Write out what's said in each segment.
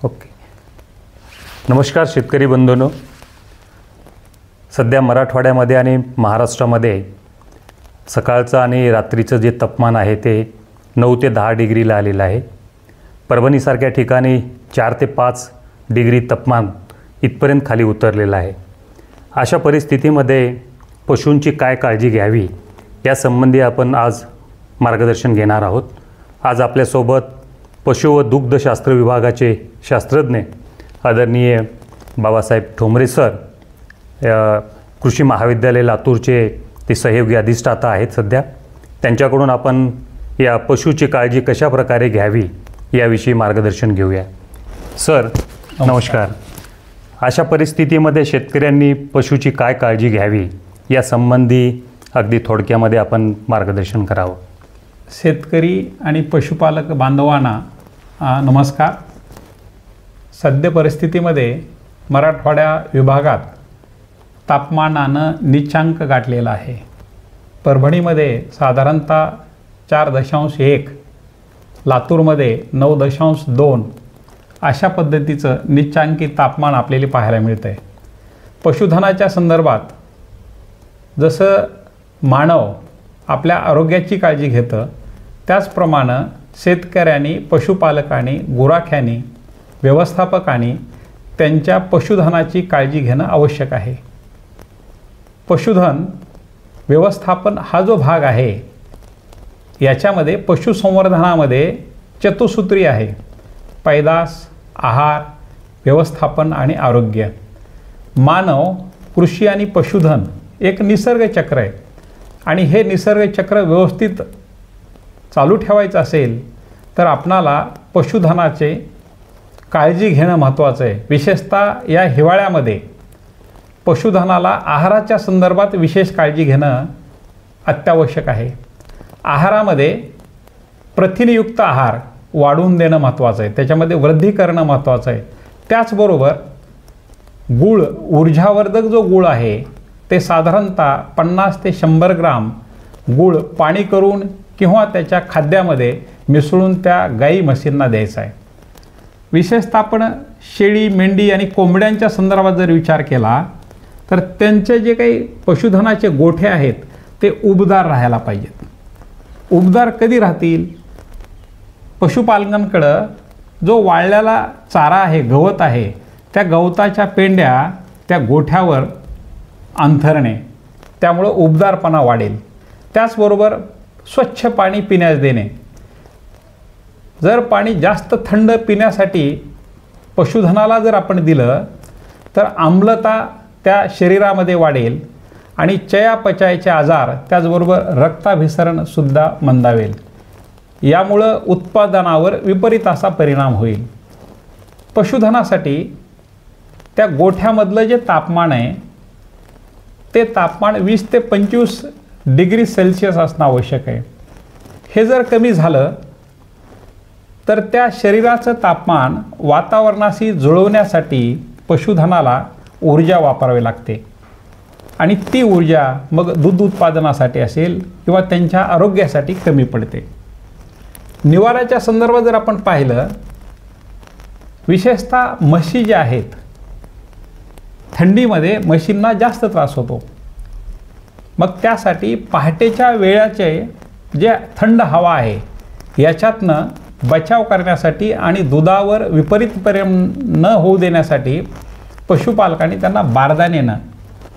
Okay. नमस्कार शेतकरी बंधूंनो. सध्या मराठवाड्यामध्ये आणि महाराष्ट्रामध्ये सकाळचं आणि रात्रीचं जे तापमान आहे ते 9 ते 10 डिग्रीला आलेलं आहे. परभणीसारख्या ठिकाणी 4 ते 5 डिग्री तापमान इथपर्यंत खाली उतरलेलं आहे. अशा परिस्थितीमध्ये पशूंची काय काळजी घ्यावी यासंबंधी आपण आज मार्गदर्शन घेणार आहोत. आज आपल्यासोबत पशु व दुग्धशास्त्र विभागाचे शास्त्रज्ञ आदरणीय बाबासाहेब ठोंबरे सर, कृषी महाविद्यालय लातूरचे ते सहयोगी अधिष्ठाता आहेत सध्या. त्यांच्याकडून आपण या पशुची काळजी कशा प्रकारे घ्यावी याविषयी मार्गदर्शन घेऊया. सर नमस्कार. अशा परिस्थितीमध्ये शेतकऱ्यांनी पशुची काय काळजी घ्यावी यासंबंधी अगदी थोडक्यामध्ये आपण मार्गदर्शन करावं. शेतकरी आणि पशुपालक बांधवांना नमस्कार. सद्य परिस्थितीमध्ये मराठवाड्या विभागात तापमानानं नीचांक गाठलेला आहे. परभणीमध्ये साधारणतः 4.1, लातूरमध्ये 9.2 अशा पद्धतीचं नीचांकी तापमान आपल्याला पाहायला मिळतं आहे. पशुधनाच्या संदर्भात जसं मानव आपल्या आरोग्याची काळजी घेतं त्याचप्रमाणे शेतकऱ्यांनी, पशुपालकांनी, गुराख्यांनी, व्यवस्थापकांनी त्यांच्या पशुधनाची काळजी घेणं आवश्यक आहे. पशुधन व्यवस्थापन हा जो भाग आहे याच्यामध्ये पशुसंवर्धनामध्ये चतुसूत्री आहे: पैदास, आहार, व्यवस्थापन आणि आरोग्य. मानव, कृषी आणि पशुधन एक निसर्ग चक्र आहे आणि हे निसर्ग चक्र व्यवस्थित चालू ठेवायचं असेल तर आपणाला पशुधनाचे काळजी घेणं महत्त्वाचं आहे. विशेषतः या हिवाळ्यामध्ये पशुधनाला आहाराच्या संदर्भात विशेष काळजी घेणं अत्यावश्यक आहे. आहारामध्ये प्रथिनयुक्त आहार वाढवून देणं महत्त्वाचं आहे, त्याच्यामध्ये वृद्धी करणं महत्त्वाचं आहे. त्याचबरोबर गूळ, ऊर्जावर्धक जो गूळ आहे ते साधारणतः 50 ते 100 ग्राम गूळ पाणी करून किंवा त्याच्या खाद्यामध्ये मिसळून त्या गाई म्हशींना द्यायचा आहे. विशेषतः आपण शेळी, मेंढी आणि कोंबड्यांच्या संदर्भात जर विचार केला तर त्यांचे जे काही पशुधनाचे गोठे आहेत ते उबदार राहायला पाहिजेत. उबदार कधी राहतील? पशुपालकांकडं जो वाळलेला चारा आहे, गवत आहे, त्या गवताच्या पेंड्या त्या गोठ्यावर अंथरणे, त्यामुळं उबदारपणा वाढेल. त्याचबरोबर स्वच्छ पाणी पिण्यास देणे. जर पाणी जास्त थंड पिण्यासाठी पशुधनाला जर आपण दिलं तर आम्लता त्या शरीरामध्ये वाढेल आणि चयापचयाचे आजार, त्याचबरोबर रक्ताभिसरणसुद्धा मंदावेल. यामुळं उत्पादनावर विपरीत असा परिणाम होईल. पशुधनासाठी त्या गोठ्यामधलं जे तापमान आहे ते तापमान 20 ते 25 डिग्री सेल्सिअस असणं आवश्यक आहे. हे जर कमी झालं तर त्या शरीराचं तापमान वातावरणाशी जुळवण्यासाठी पशुधनाला ऊर्जा वापरावी लागते आणि ती ऊर्जा मग दूध उत्पादनासाठी असेल किंवा त्यांच्या आरोग्यासाठी कमी पडते. निवाऱ्याच्या संदर्भात जर आपण पाहिलं, विशेषतः म्हशी ज्या आहेत, थंडीमध्ये म्हशींना जास्त त्रास होतो. मग त्यासाठी पहाटेच्या वेळाचे जे थंड हवा आहे याच्यातनं बचाव करण्यासाठी आणि दुधावर विपरीत परिणाम न होऊ देण्यासाठी पशुपालकांनी त्यांना बारदानेनं,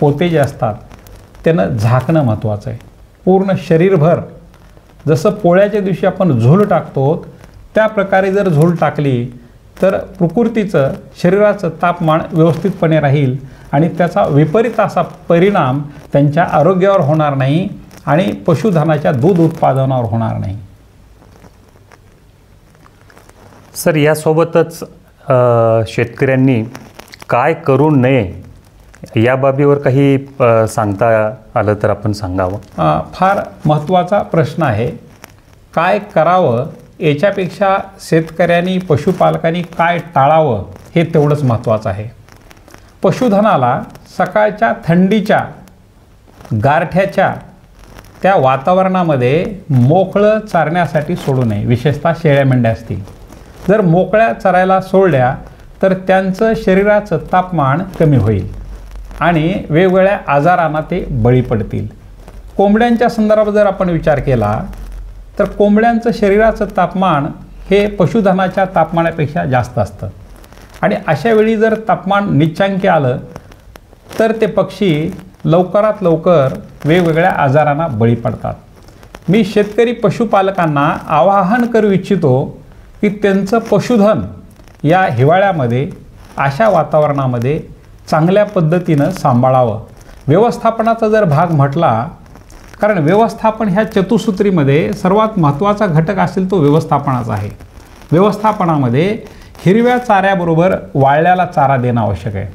पोते जे असतात त्यानं झाकणं महत्त्वाचं आहे. पूर्ण शरीरभर जसं पोळ्याच्या दिवशी आपण झोल टाकतो त्या प्रकारे जर झोल टाकली तर प्रकृतीचं, शरीराचं तापमान व्यवस्थितपणे राहील आणि त्याचा विपरीत असा परिणाम त्यांच्या आरोग्यावर होणार नाही आणि पशुधनाच्या दूध उत्पादनावर होणार नाही. सर, यासोबतच शेतकऱ्यांनी काय करू नये या बाबीवर काही सांगता आलं तर आपण सांगावं. फार महत्त्वाचा प्रश्न आहे. काय करावं याच्यापेक्षा शेतकऱ्यांनी, पशुपालकांनी काय टाळावं हे तेवढंच महत्त्वाचं आहे. पशुधनाला सकाळच्या थंडीच्या, गारठ्याच्या त्या वातावरणामध्ये मोकळं चारण्यासाठी सोडू नये. विशेषतः शेळ्या मेंढ्या असतील, जर मोकळ्या चरायला सोडल्या तर त्यांचं शरीराचं तापमान कमी होईल आणि वेगवेगळ्या आजारांना ते बळी पडतील. कोंबड्यांच्या संदर्भात जर आपण विचार केला तर कोंबड्यांचं शरीराचं तापमान हे पशुधनाच्या तापमानापेक्षा जास्त असतं आणि अशा वेळी जर तापमान निच्चांकी आलं तर ते पक्षी लवकरात लवकर वेगवेगळ्या आजारांना बळी पडतात. मी शेतकरी पशुपालकांना आवाहन करू इच्छितो की त्यांचं पशुधन या हिवाळ्यामध्ये अशा वातावरणामध्ये चांगल्या पद्धतीनं सांभाळावं. व्यवस्थापनाचा जर भाग म्हटला, कारण व्यवस्थापन ह्या चतुसूत्रीमध्ये सर्वात महत्त्वाचा घटक असेल तो व्यवस्थापनाचा आहे. व्यवस्थापनामध्ये हिरव्या चाऱ्याबरोबर वाळल्याला चारा देणं आवश्यक आहे.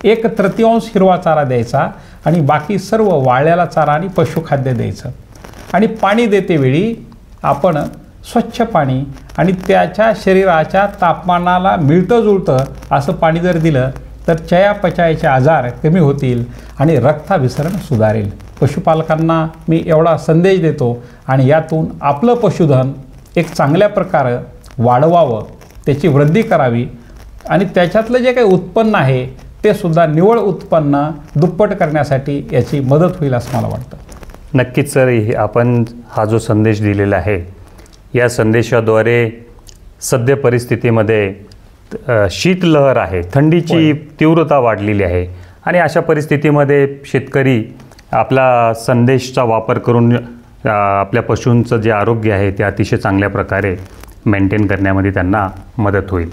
1/3 हिरवा चारा द्यायचा आणि बाकी सर्व वाळल्याला चारा आणि पशुखाद्य द्यायचं. आणि पाणी देतेवेळी आपण स्वच्छ पाणी आणि त्याच्या शरीराच्या तापमानाला मिळतं जुळतं असं पाणी जर दिलं तर चयापचयाचे आजार कमी होतील आणि रक्ताभिसरण सुधारेल. पशुपालकांना मी एवढा संदेश देतो आणि यातून आपलं पशुधन एक चांगल्या प्रकारे वाढवावं, त्याची वृद्धी करावी आणि त्याच्यातलं जे काही उत्पन्न आहे ते सुद्धा निव्वळ उत्पन्न दुप्पट करण्यासाठी याची मदत होईल असं मला वाटतं. नक्कीच सर, आपण हा जो संदेश दिलेला आहे या संदेशाद्वारे सद्य परिस्थितीमध्ये शीतलहर आहे, थंडीची तीव्रता वाढलेली आहे आणि अशा परिस्थितीमध्ये शेतकरी आपला संदेशचा वापर करून आपल्या पशूंचं जे आरोग्य आहे ते अतिशय चांगल्या प्रकारे मेंटेन करण्यामध्ये त्यांना मदत होईल.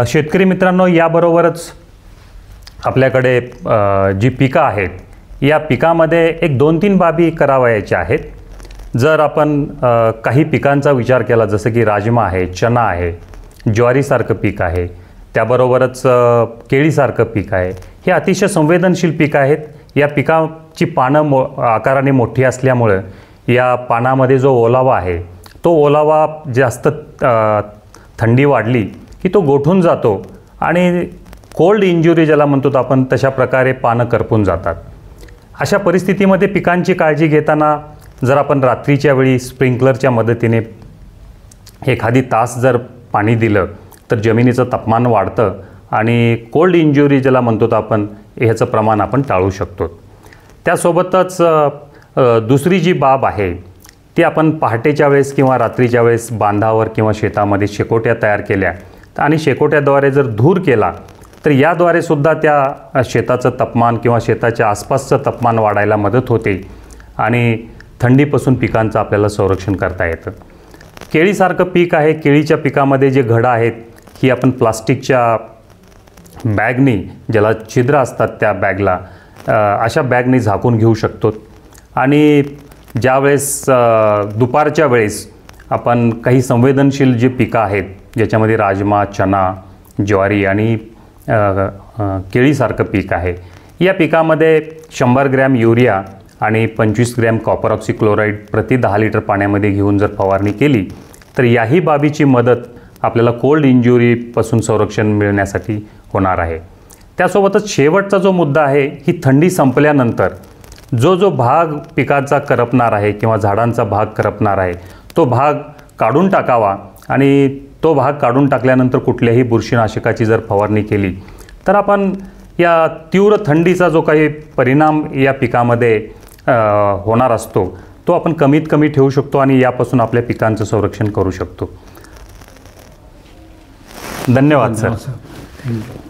शेतकरी मित्रांनो, याबरोबरच आपल्याकडे जी पिकं आहेत या पिकामध्ये एक 2-3 बाबी करावयाच्या आहेत. जर आपण काही पिकांचा विचार केला, जसं की राजमा आहे, चना आहे, ज्वारीसारखं पीक आहे, त्याबरोबरच केळीसारखं पीक आहे, हे अतिशय संवेदनशील पीक आहेत. या पिकाची पानं आकाराने मोठी असल्यामुळं या पानामध्ये जो ओलावा आहे तो ओलावा जास्त थंडी वाढली की तो गोठून जातो आणि कोल्ड इंजुरी ज्याला म्हणतो आपण तशा प्रकारे पानं करपून जातात. अशा परिस्थितीमध्ये पिकांची काळजी घेताना जर आपण रात्रीच्या वेळी स्प्रिंकलरच्या मदतीने एखादी तास जर पाणी दिलं तर जमिनीचं तापमान वाढतं आणि कोल्ड इंजुरी ज्याला म्हणतो आपण ह्याचं प्रमाण आपण टाळू शकतो. त्यासोबतच दुसरी जी बाब आहे ती आपण पहाटेच्या वेळेस किंवा रात्रीच्या वेळेस बांधावर किंवा शेतामध्ये शेकोट्या तयार केल्या आणि शेकोट्याद्वारे जर धूर केला तर याद्वारे सुद्धा त्या शेताचं तापमान किंवा शेताच्या आसपासचं तापमान वाढायला मदत होते आणि थंडीपासून पिकांचं आपल्याला संरक्षण करता येतं. केळीसारखं पीक आहे, केळीच्या पिकामध्ये जे घडं आहेत ही आपण प्लास्टिकच्या बॅगनी, ज्याला छिद्र असतात त्या बॅगला, अशा बॅगनी झाकून घेऊ शकतो. आणि ज्यावेळेस दुपारच्या वेळेस आपण काही संवेदनशील जे पिकं आहेत ज्याच्यामध्ये राजमा, चना, ज्वारी आणि केळीसारखं पीक आहे, या पिकामध्ये 100 ग्रॅम युरिया आणि 25 ग्रॅम कॉपर ऑक्सिक्लोराईड प्रति 10 लिटर पाण्यामध्ये घेऊन जर फवारणी केली तर याही बाबीची मदत आपल्याला कोल्ड इंजुरीपासून संरक्षण मिळण्यासाठी होणार आहे. त्यासोबतच शेवटचा जो मुद्दा आहे, ही थंडी संपल्यानंतर जो भाग पिकाचा करपणार आहे किंवा झाडांचा भाग करपणार आहे तो भाग काढून टाकावा आणि तो भाग काढून टाकल्यानंतर कुठल्याही बुरशीनाशकाची जर फवारणी केली तर आपण या तीव्र थंडीचा जो काही परिणाम या पिकामध्ये होणार असतो तो आपण कमीत कमी ठेवू शकतो आणि यापासून आपल्या पिकांचं संरक्षण करू शकतो. धन्यवाद सर. थँक्यू.